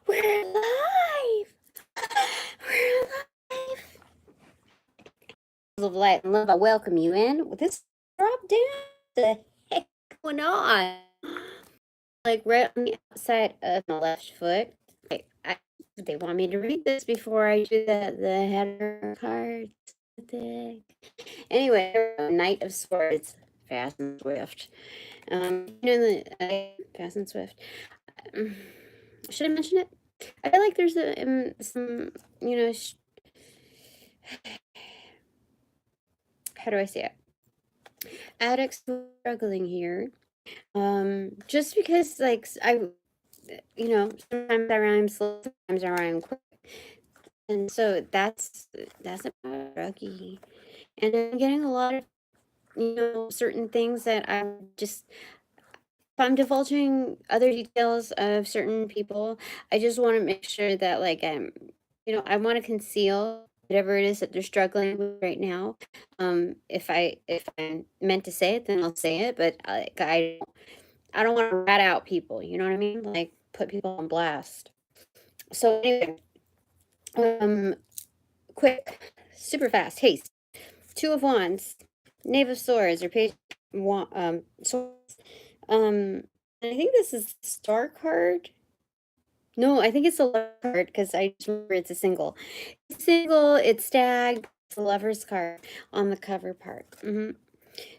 We're live! We're live! Of light and love, I welcome you in. This drop down. The heck going on? Like right on the outside of my left foot. They want me to read this before I do the header cards. Anyway, Knight of Swords, fast and swift. Fast and swift. Should I mention it? I feel like there's some, how do I say it? Addicts who are struggling here. Just because, like, sometimes I rhyme slow, sometimes I rhyme quick. And so that's about druggy. And I'm getting a lot of, certain things that if I'm divulging other details of certain people, I just want to make sure that, like, I want to conceal whatever it is that they're struggling with right now. If I'm meant to say it, then I'll say it. But I don't want to rat out people. You know what I mean? Like, put people on blast. So anyway, quick, super fast, haste. Two of Wands, Knave of Swords, or Page Swords. I think this is Star card. No, I think it's a Lover card because I just remember it's a single. It's single, it's stacked, it's a Lover's card on the cover part.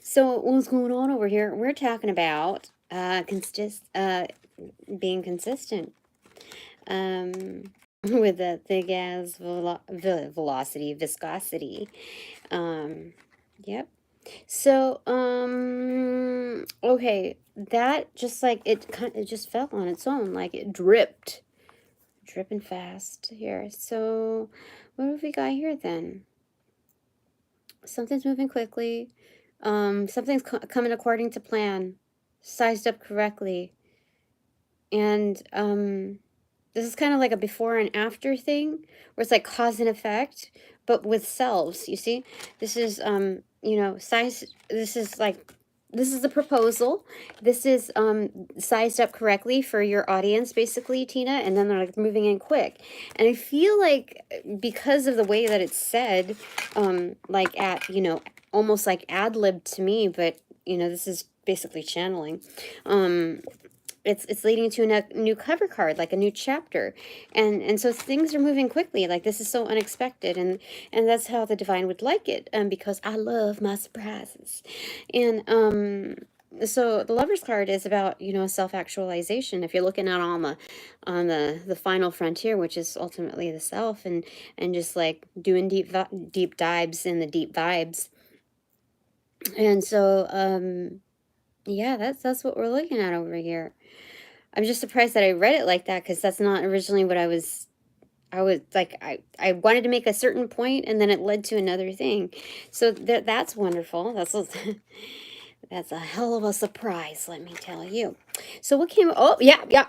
So what's going on over here? We're talking about being consistent. With the ThickAzz velocity, viscosity. Yep. So, okay, that just like it just fell on its own, like it dripping fast here. So, what have we got here then? Something's moving quickly. Something's coming according to plan, sized up correctly, and this is kind of like a before and after thing, where it's like cause and effect, but with selves. You see, this is size. This is a proposal. This is sized up correctly for your audience, basically, Tina, and then they're like moving in quick. And I feel like because of the way that it's said, like almost like ad-libbed to me, but this is basically channeling. It's leading to a new cover card, like a new chapter, and so things are moving quickly. Like, this is so unexpected, and that's how the divine would like it, because I love my surprises. And so the Lover's card is about self-actualization. If you're looking out on the final frontier, which is ultimately the self, and just like doing deep dives in the deep vibes. And so yeah, that's what we're looking at over here. I'm just surprised that I read it like that, because that's not originally what I was like, I wanted to make a certain point, and then it led to another thing. So that's wonderful. That's a hell of a surprise, let me tell you. So what came, oh, yeah.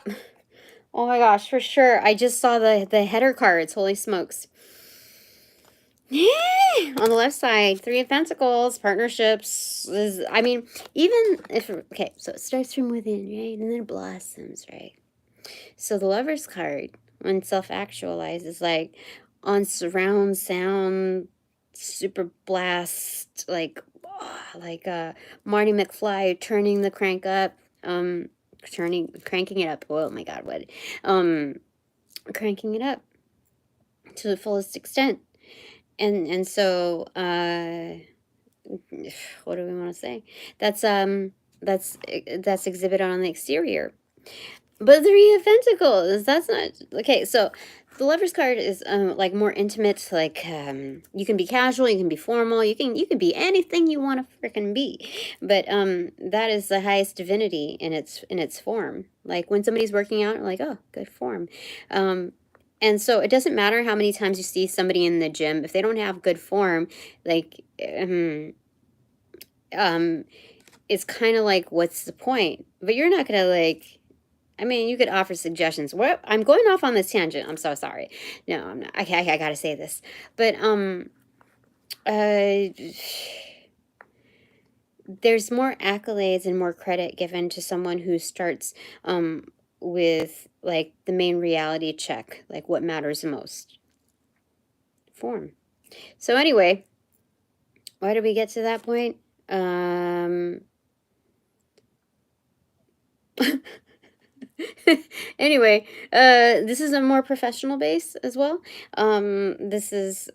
Oh my gosh, for sure. I just saw the header cards. Holy smokes. Yeah, on the left side, Three of Pentacles, partnerships. Even if, okay, so it starts from within, right? And then it blossoms, right? So the Lover's card, when self-actualized, is like on surround sound, super blast, like Marty McFly turning the crank up, cranking it up. Oh my God, what? Cranking it up to the fullest extent. And so what do we want to say? That's exhibited on the exterior. But Three of Pentacles, that's not okay. So the Lover's card is like more intimate. Like you can be casual, you can be formal, you can be anything you want to freaking be. But that is the highest divinity in its form. Like when somebody's working out, like, oh, good form. And so it doesn't matter how many times you see somebody in the gym, if they don't have good form, like it's kind of like, what's the point? But you're not gonna like, you could offer suggestions. What, I'm going off on this tangent. I'm so sorry. No, I'm not. I gotta say this. But there's more accolades and more credit given to someone who starts with like the main reality check, like what matters the most. Form. So anyway, why did we get to that point? Anyway, this is a more professional base as well. This is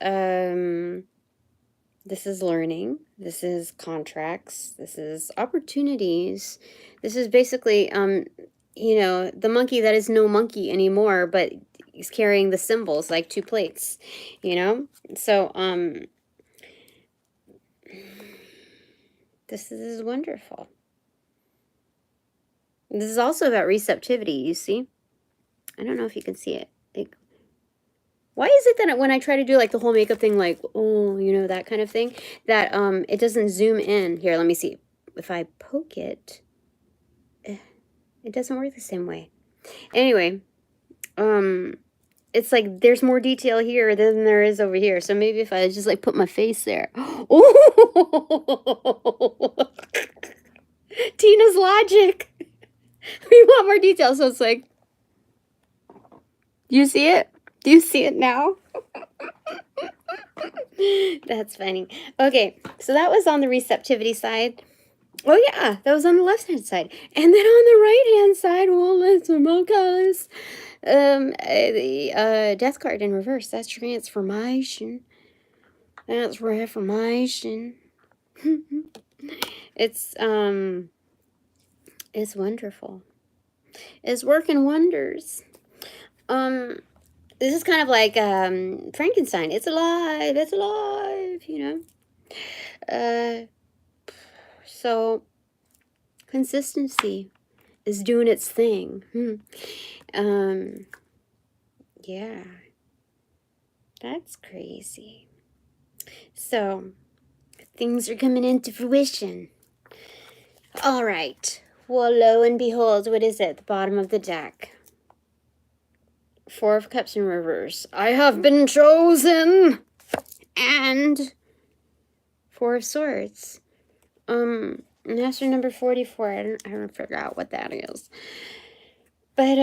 learning. This is contracts. This is opportunities. This is basically, you know, the monkey that is no monkey anymore, but he's carrying the cymbals like 2 plates, you know? So, this is wonderful. This is also about receptivity, you see? I don't know if you can see it. Like, why is it that when I try to do like the whole makeup thing, like, oh, you know, that kind of thing, that it doesn't zoom in? Here, let me see. If I poke it, it doesn't work the same way. Anyway, it's like there's more detail here than there is over here. So maybe if I just like put my face there. Oh, Tina's logic. We want more detail. So it's like, do you see it? Do you see it now? That's funny. Okay, so that was on the receptivity side. Oh yeah, that was on the left hand side. And then on the right hand side, well, let's the death card in reverse. That's transformation. That's reformation. It's wonderful. It's working wonders. This is kind of like Frankenstein. It's alive. It's alive. You know. So consistency is doing its thing. Yeah. That's crazy. So things are coming into fruition. All right. Well, lo and behold, what is it? The bottom of the deck. 4 of Cups in reverse. I have been chosen. And 4 of Swords. Master number 44. I don't figure out what that is. But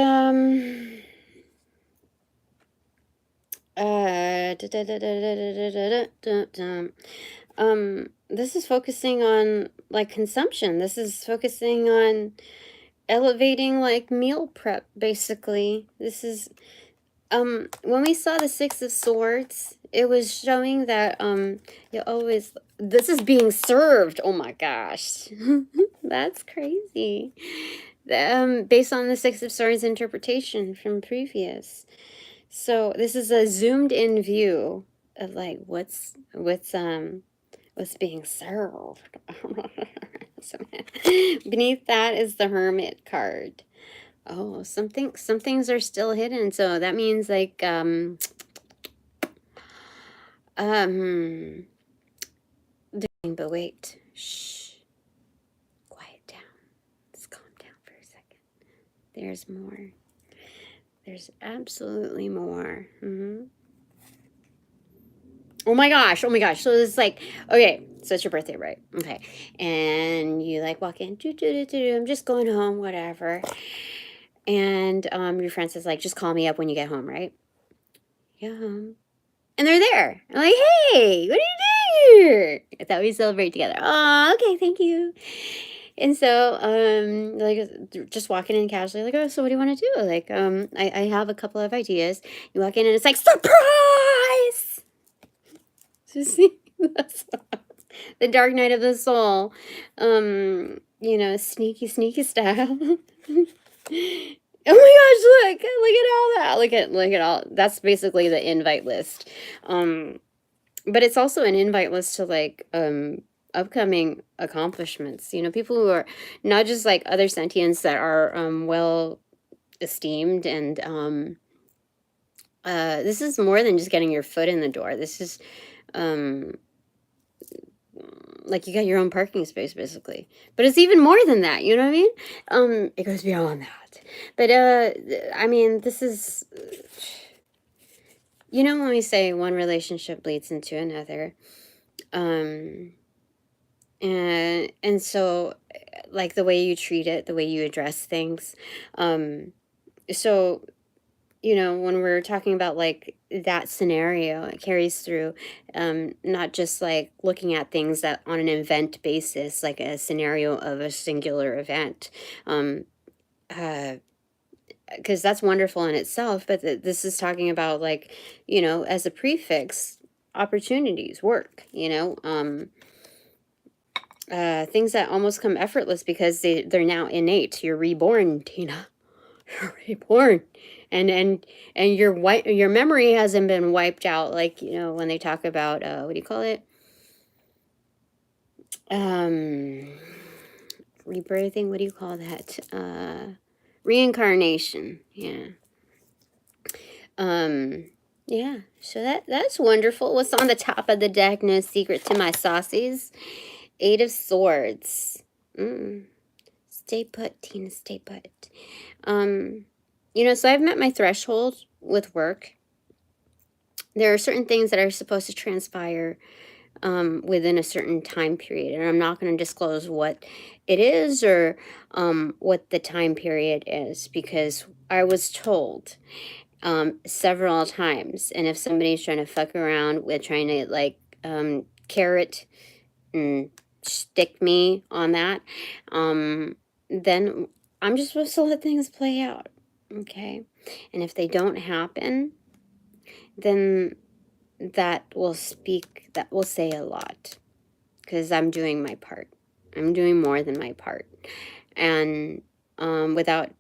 this is focusing on like consumption. This is focusing on elevating like meal prep, basically. This is when we saw the 6 of Swords, it was showing that you always, this is being served. Oh my gosh. That's crazy. Based on the 6 of Swords interpretation from previous. So this is a zoomed in view of like what's being served. So, beneath that is the Hermit card. Oh, some things are still hidden. So that means like but wait. Shh. Quiet down. Let's calm down for a second. There's more. There's absolutely more. Oh my gosh. Oh my gosh. So it's like, okay, so it's your birthday, right? Okay. And you like walk in, I'm just going home, whatever. And your friend says like, just call me up when you get home, right? Yeah. And they're there. I'm like, hey, what are you doing here? I thought we'd celebrate together. Oh, okay, thank you. And so, like, just walking in casually, like, oh, so what do you want to do? Like, I have a couple of ideas. You walk in and it's like, surprise! So see, that's the Dark Night of the Soul. You know, sneaky style. Oh my gosh, look at all that. Look at all. That's basically the invite list. But it's also an invite list to like upcoming accomplishments. You know, people who are not just like other sentients that are well esteemed, and this is more than just getting your foot in the door. This is like you got your own parking space basically, but it's even more than that, you know what I mean? It goes beyond that. But I mean, this is, you know, when we say one relationship leads into another, and so like the way you treat it, the way you address things, so, you know, when we're talking about like that scenario, it carries through not just like looking at things that on an event basis, like a scenario of a singular event. Because that's wonderful in itself, but this is talking about like, you know, as a prefix, opportunities, work, you know, things that almost come effortless because they're now innate. You're reborn, Tina. You're reborn. And your memory hasn't been wiped out, like, you know, when they talk about what do you call it? Rebirthing, what do you call that? Reincarnation. Yeah. Yeah, so that's wonderful. What's on the top of the deck? No secret to my saucies. 8 of Swords. Stay put, Tina, stay put. You know, so I've met my threshold with work. There are certain things that are supposed to transpire within a certain time period, and I'm not going to disclose what it is or what the time period is, because I was told several times, and if somebody's trying to fuck around with trying to like carrot and stick me on that, then I'm just supposed to let things play out, okay? And if they don't happen, then that will say a lot, because I'm doing my part. I'm doing more than my part, and without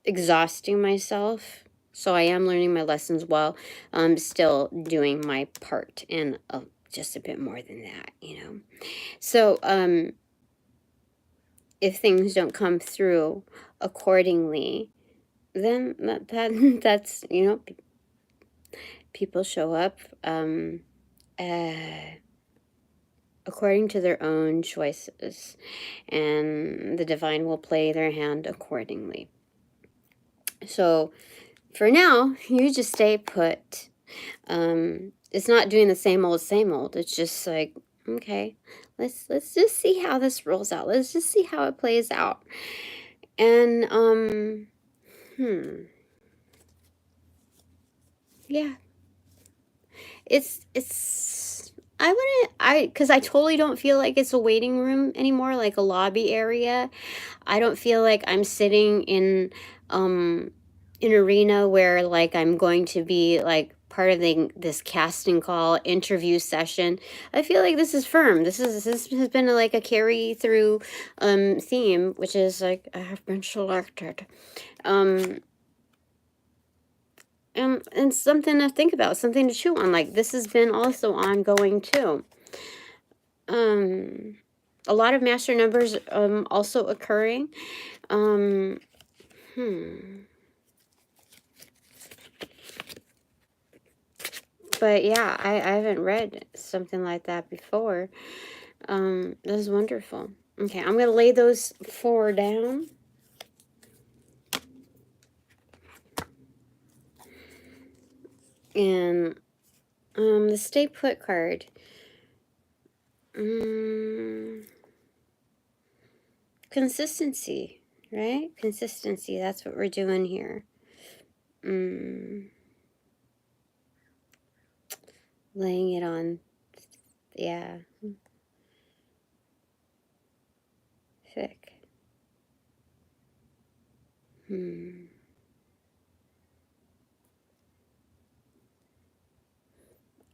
exhausting myself. So I am learning my lessons while I'm still doing my part, and just a bit more than that, you know. So if things don't come through accordingly, then that's, you know, people show up according to their own choices, and the divine will play their hand accordingly. So for now, you just stay put. It's not doing the same old. It's just like, okay, let's just see how this rolls out. Let's just see how it plays out. And yeah. It's because I totally don't feel like it's a waiting room anymore, like a lobby area. I don't feel like I'm sitting in an arena where like I'm going to be like part of this casting call interview session. I feel like this is firm. This has been like a carry through theme, which is like, I have been selected. And something to think about, something to chew on. Like, this has been also ongoing too. A lot of master numbers also occurring. But yeah, I haven't read something like that before. That is wonderful. Okay, I'm going to lay those 4 down. And the stay put card. Consistency, right? Consistency, that's what we're doing here. Laying it on, yeah. Thick.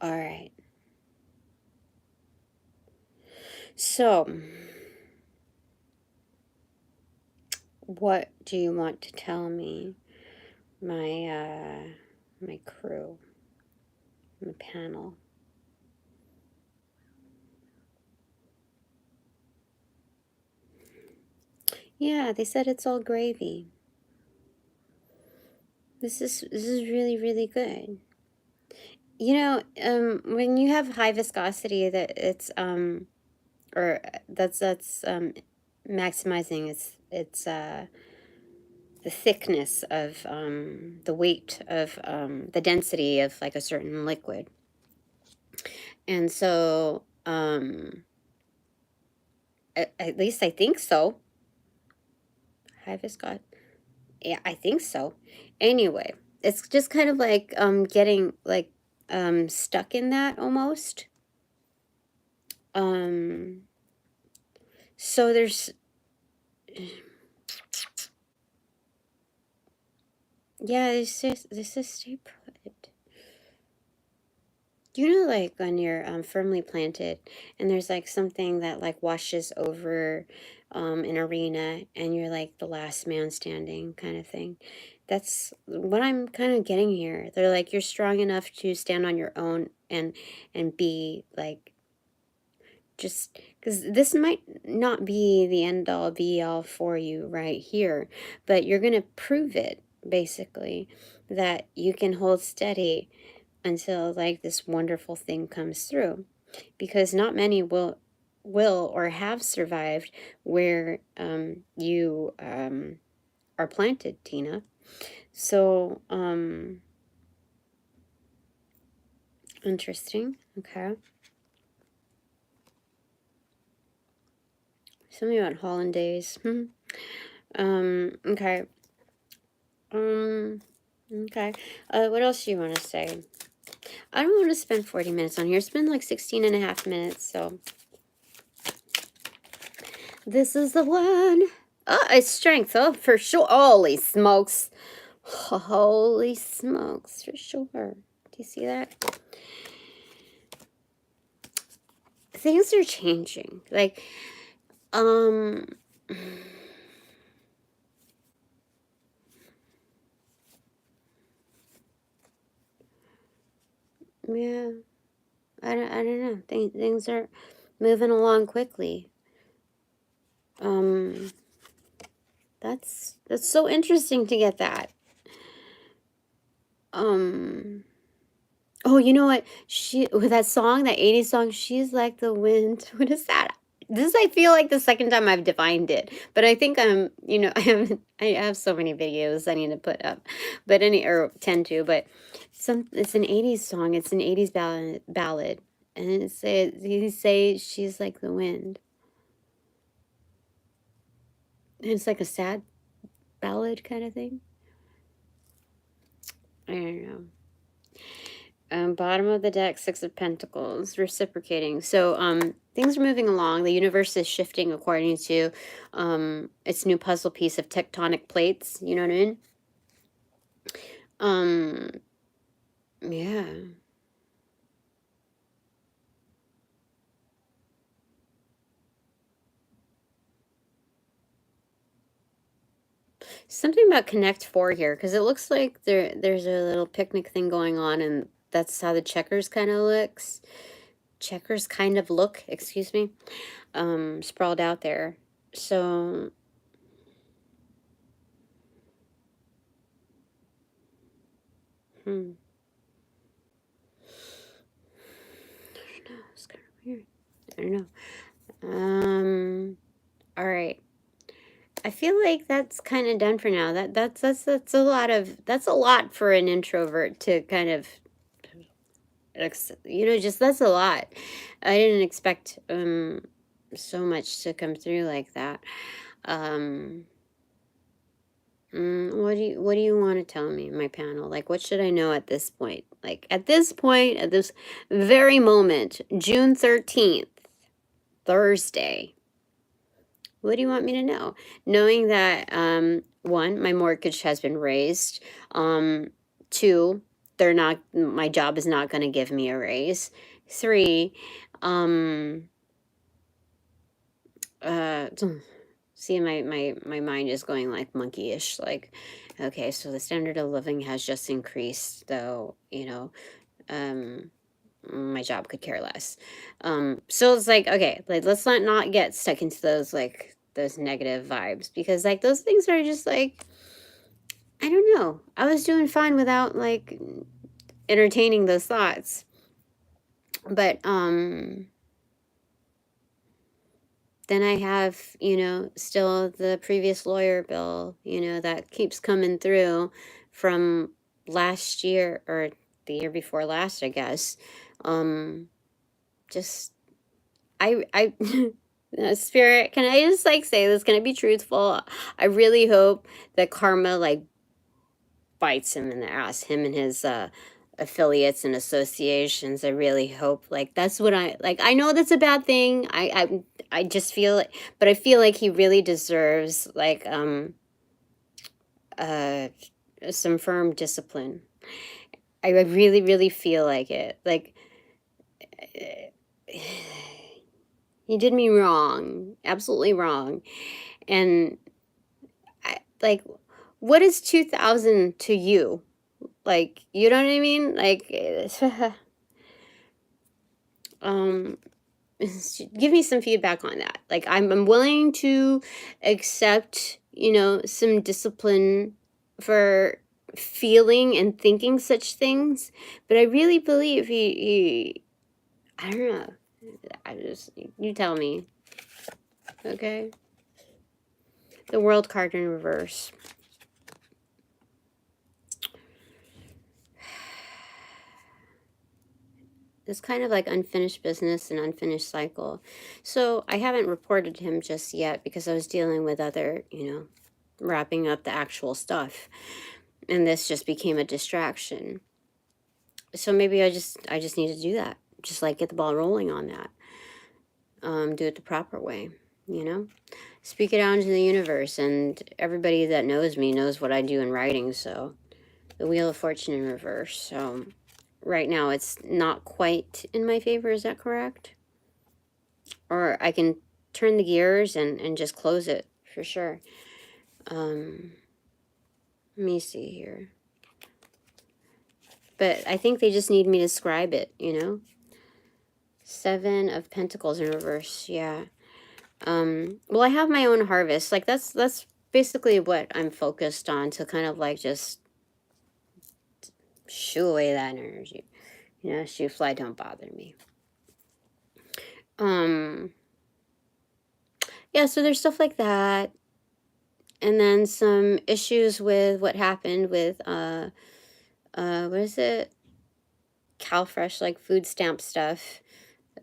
All right. So, what do you want to tell me, my my crew, my panel? Yeah, they said it's all gravy. This is really, really good. You know, when you have high viscosity, that it's or that's maximizing its the thickness of the weight of the density of like a certain liquid. And so at least I think so. High viscosity. Yeah, I think so. Anyway, it's just kind of like getting like stuck in that almost. So there's yeah, this is stay put. You know, like when you're firmly planted and there's like something that like washes over an arena and you're like the last man standing kind of thing. That's what I'm kind of getting here. They're like, you're strong enough to stand on your own and be like, just because this might not be the end all be all for you right here, but you're going to prove it basically that you can hold steady until like this wonderful thing comes through, because not many will or have survived where you are planted, Tina. So interesting. Okay, something about hollandaise. Okay. Okay. What else do you want to say? I don't want to spend 40 minutes on here. It's been like 16 and a half minutes, so this is the one. Oh, it's strength. Oh, for sure. Holy smokes. Holy smokes, for sure. Do you see that? Things are changing. Like, yeah, I don't know. Things are moving along quickly. That's so interesting to get that. Oh, you know what? With that song, that 80s song, She's Like the Wind. What is that? This I feel like the second time I've defined it, but I think I'm, you know, I have so many videos I need to put up, but or tend to, but it's an 80s song. It's an 80s ballad, and he say she's like the wind, and it's like a sad ballad kind of thing. I don't know. Bottom of the deck, Six of Pentacles, reciprocating. So things are moving along. The universe is shifting according to its new puzzle piece of tectonic plates. You know what I mean? Yeah. Something about Connect 4 here, because it looks like there's a little picnic thing going on, and that's how the checkers kind of looks. Checkers kind of look, excuse me, sprawled out there. So I don't know, it's kind of weird. I don't know. All right. I feel like that's kind of done for now. That's a lot for an introvert to kind of, you know, just that's a lot. I didn't expect so much to come through like that. What do you want to tell me, my panel? Like, what should I know at this point? Like, at this point, at this very moment, June 13th, Thursday. What do you want me to know? Knowing that, one, my mortgage has been raised. Two, my job is not going to give me a raise. Three, see, my mind is going like monkeyish, like, okay, so the standard of living has just increased, though, you know, my job could care less. So it's like, okay, like, let's not get stuck into those, like, those negative vibes, because like those things are just like, I don't know, I was doing fine without like entertaining those thoughts. But then I have, you know, still the previous lawyer bill, you know, that keeps coming through from last year, or the year before last, I guess. Just I Spirit, can I just like say this? Can I be truthful? I really hope that karma like bites him in the ass, him and his affiliates and associations. I really hope like that's what I like. I know that's a bad thing. I just feel it, but I feel like he really deserves like some firm discipline. I really feel like it. Like he did me wrong, absolutely wrong, and I like. What is 2000 to you? Like, you know what I mean? Like, give me some feedback on that. Like, I'm willing to accept, you know, some discipline for feeling and thinking such things, but I really believe he I don't know. You tell me. Okay. The World card in reverse. It's kind of like unfinished business and unfinished cycle. So I haven't reported him just yet because I was dealing with other, you know, wrapping up the actual stuff. And this just became a distraction. So maybe I just need to do that. Just like get the ball rolling on that. Do it the proper way, you know? Speak it out into the universe, and everybody that knows me knows what I do in writing, so the Wheel of Fortune in reverse. So right now it's not quite in my favor, is that correct? Or I can turn the gears and just close it for sure. Let me see here. But I think they just need me to scribe it, you know? 7 of Pentacles in reverse, yeah. Well, I have my own harvest. Like that's basically what I'm focused on, to kind of like just shoo away that energy. You know, shoo, fly, don't bother me. Yeah, so there's stuff like that. And then some issues with what happened with what is it? CalFresh, like food stamp stuff.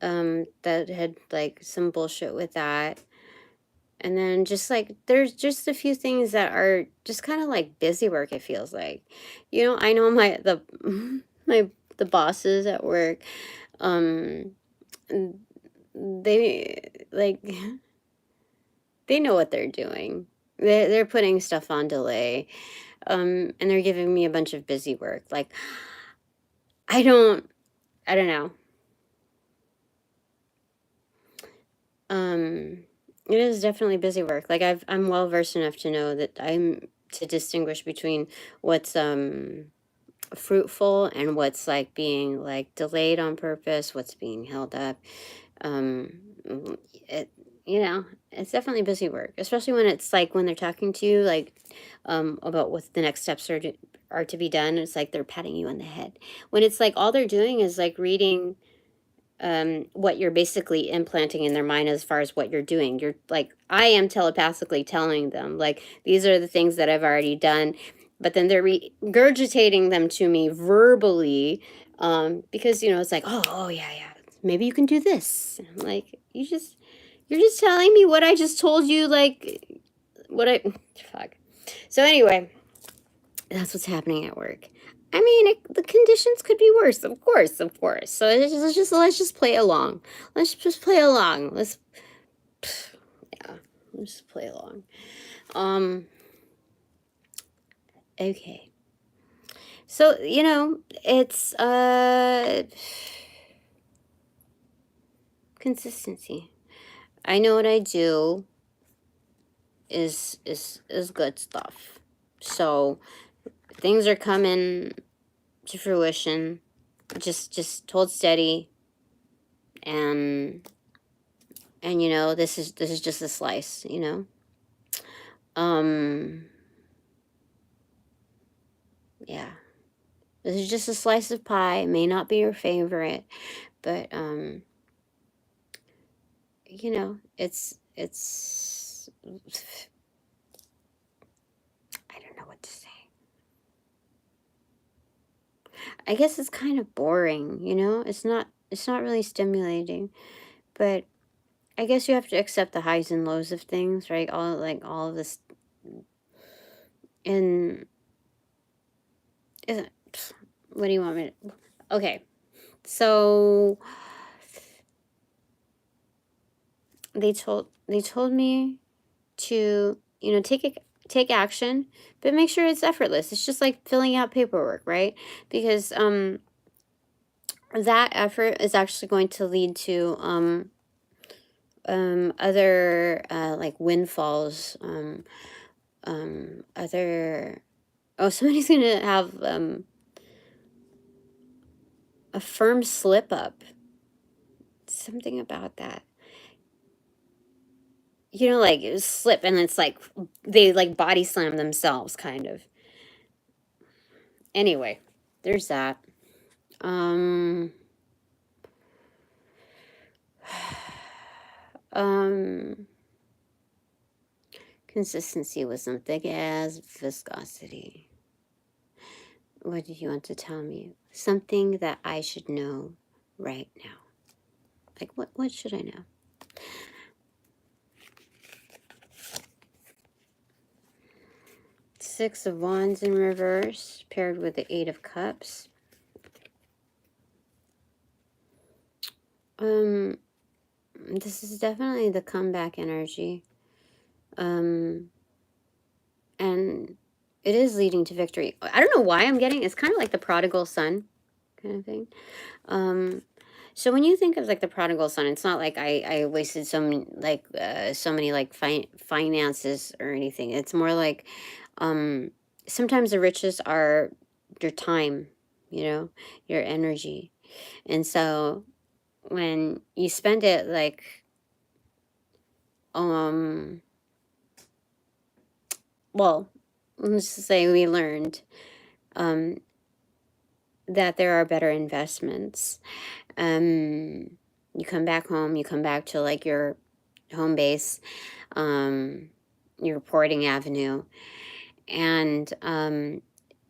That had like some bullshit with that. And then just like there's just a few things that are just kind of like busy work, it feels like. You know, I know the bosses at work, they like they know what they're doing. They're putting stuff on delay. And they're giving me a bunch of busy work. Like I don't know. It is definitely busy work. Like I'm well versed enough to know that I'm to distinguish between what's fruitful and what's like being like delayed on purpose, what's being held up. It, you know, it's definitely busy work, especially when it's like when they're talking to you like about what the next steps are to be done. It's like they're patting you on the head. When it's like all they're doing is like reading what you're basically implanting in their mind as far as what you're doing. You're like, I am telepathically telling them, like, these are the things that I've already done, but then they're regurgitating them to me verbally, because, you know, it's like, oh, yeah, maybe you can do this. And I'm like, you're just telling me what I just told you, like, fuck. So anyway, that's what's happening at work. I mean, the conditions could be worse, of course. So let's just play along. Let's just play along. Let's just play along. Okay. So, you know, it's consistency. I know what I do is good stuff. So things are coming to fruition. Just hold steady, and you know, this is just a slice, you know. Yeah, this is just a slice of pie. It may not be your favorite, but you know, it's I don't know what to say. I guess it's kind of boring, you know. It's not really stimulating, but I guess you have to accept the highs and lows of things, right? All of this, and isn't. What do you want me to? Okay, so they told me to, you know, take action, but make sure it's effortless. It's just like filling out paperwork, right? Because that effort is actually going to lead to other like windfalls, other, oh, somebody's gonna have a firm slip up, something about that, you know, like it slip, and it's like they like body slam themselves, kind of. Anyway, there's that. Um, consistency with some ThickAzz, viscosity. What did you want to tell me? Something that I should know right now. Like, what should I know? Six of Wands in reverse, paired with the Eight of Cups. This is definitely the comeback energy. And it is leading to victory. I don't know why I'm getting, it's kind of like the prodigal son kind of thing. So when you think of like the prodigal son, it's not like I wasted so many like finances or anything. It's more like sometimes the riches are your time, you know, your energy. And so when you spend it like well, let's just say we learned that there are better investments. You come back home, you come back to like your home base, your reporting avenue, and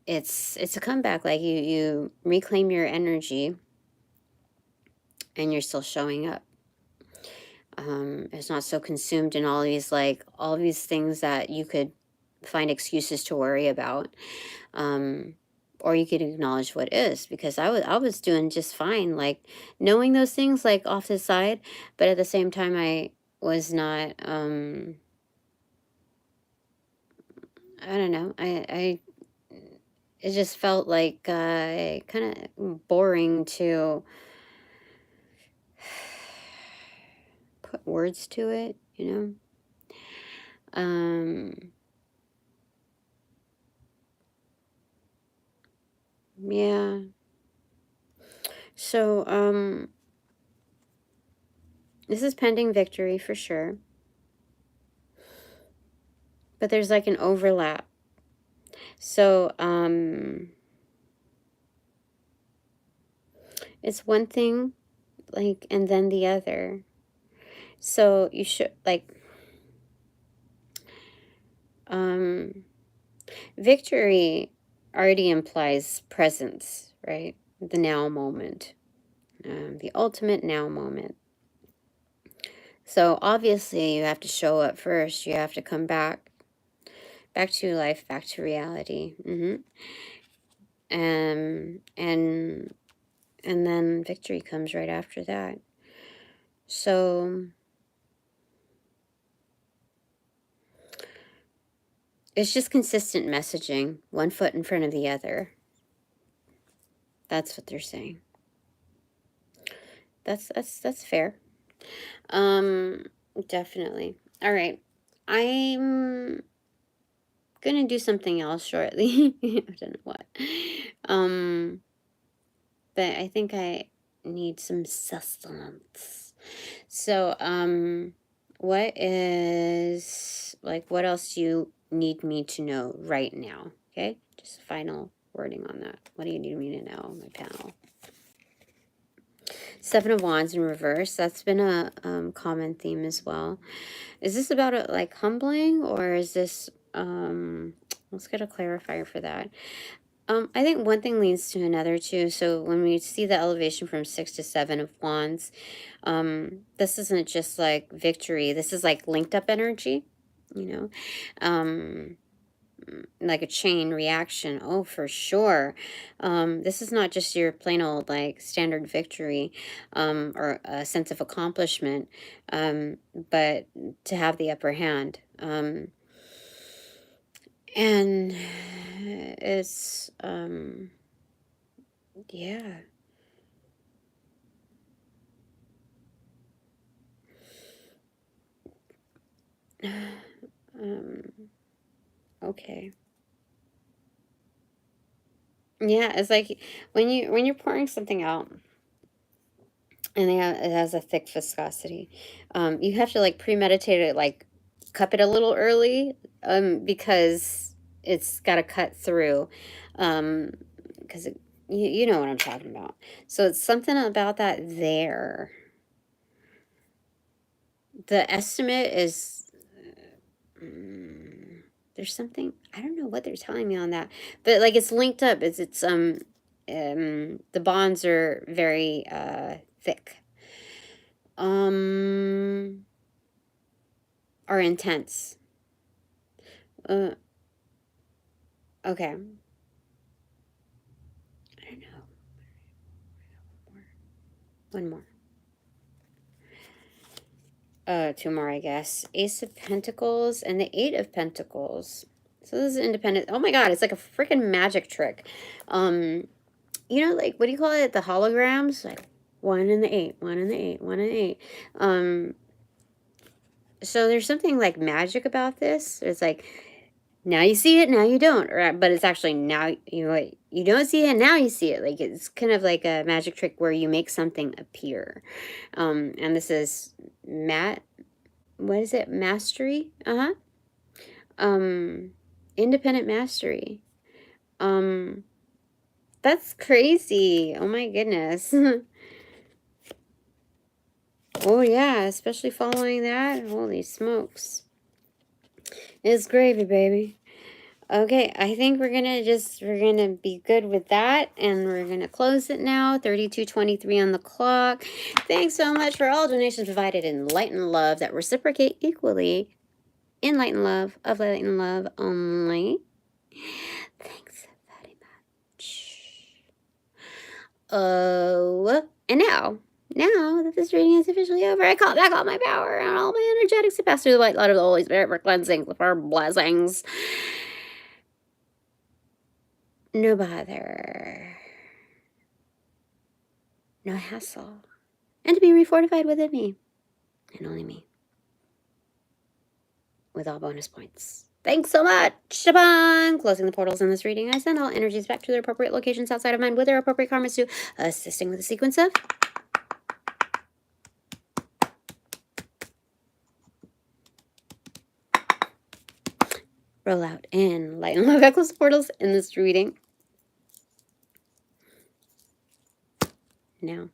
it's a comeback. Like you reclaim your energy, and you're still showing up. It's not so consumed in all these things that you could find excuses to worry about. Or you could acknowledge what is, because I was doing just fine, like knowing those things like off the side, but at the same time I was not I don't know, I it just felt like kind of boring to put words to it, you know. Yeah. So, this is pending victory for sure. But there's like an overlap. So, it's one thing, like, and then the other. So you should, like, victory already implies presence, right? The now moment, the ultimate now moment. So obviously you have to show up first. You have to come back to life, back to reality. And then victory comes right after that. So it's just consistent messaging, one foot in front of the other. That's what they're saying. That's fair. Definitely. All right. I'm gonna do something else shortly. I don't know what. But I think I need some sustenance. So, what else do you need me to know right now? Okay, just final wording on that. What do you need me to know, my panel? Seven of Wands in reverse. That's been a common theme as well. Is this about it like humbling, or is this let's get a clarifier for that. I think one thing leads to another too. So when we see the elevation from 6 to 7 of Wands, this isn't just like victory. This is like linked up energy, you know, like a chain reaction. Oh, for sure. This is not just your plain old like standard victory, or a sense of accomplishment, but to have the upper hand. And it's, yeah. Okay. Yeah, it's like when you're pouring something out and it has a thick viscosity, you have to like premeditate it, like cup it a little early, because it's got to cut through, because you know what I'm talking about. So it's something about that there. The estimate is, there's something, I don't know what they're telling me on that, but like it's linked up. It's the bonds are very thick, are intense. Okay. I don't know. One more. Two more, I guess. Ace of Pentacles and the Eight of Pentacles. So this is independent. Oh my God, it's like a freaking magic trick. You know, like, what do you call it? The holograms? Like 1 and the 8, 1 and the 8, 1 and the 8. So there's something like magic about this. It's like, now you see it, now you don't. But it's actually now you don't see it, now you see it. Like, it's kind of like a magic trick where you make something appear. And this is what is it? Mastery? Independent mastery. That's crazy. Oh my goodness. Oh yeah, especially following that. Holy smokes. It's gravy, baby. Okay, I think we're gonna be good with that, and we're gonna close it now. 32:23 on the clock. Thanks so much for all donations provided in light and love that reciprocate equally in light and love, of light and love only. Thanks very much. Oh, and now that this reading is officially over, I call back all my power and all my energetics to pass through the white light of the Holy Spirit for cleansing, for blessings. No bother. No hassle. And to be refortified within me. And only me. With all bonus points. Thanks so much. Shabang. Closing the portals in this reading, I send all energies back to their appropriate locations outside of mine with their appropriate karmas to assisting with the sequence of roll out and light and love. I close the portals in this reading now.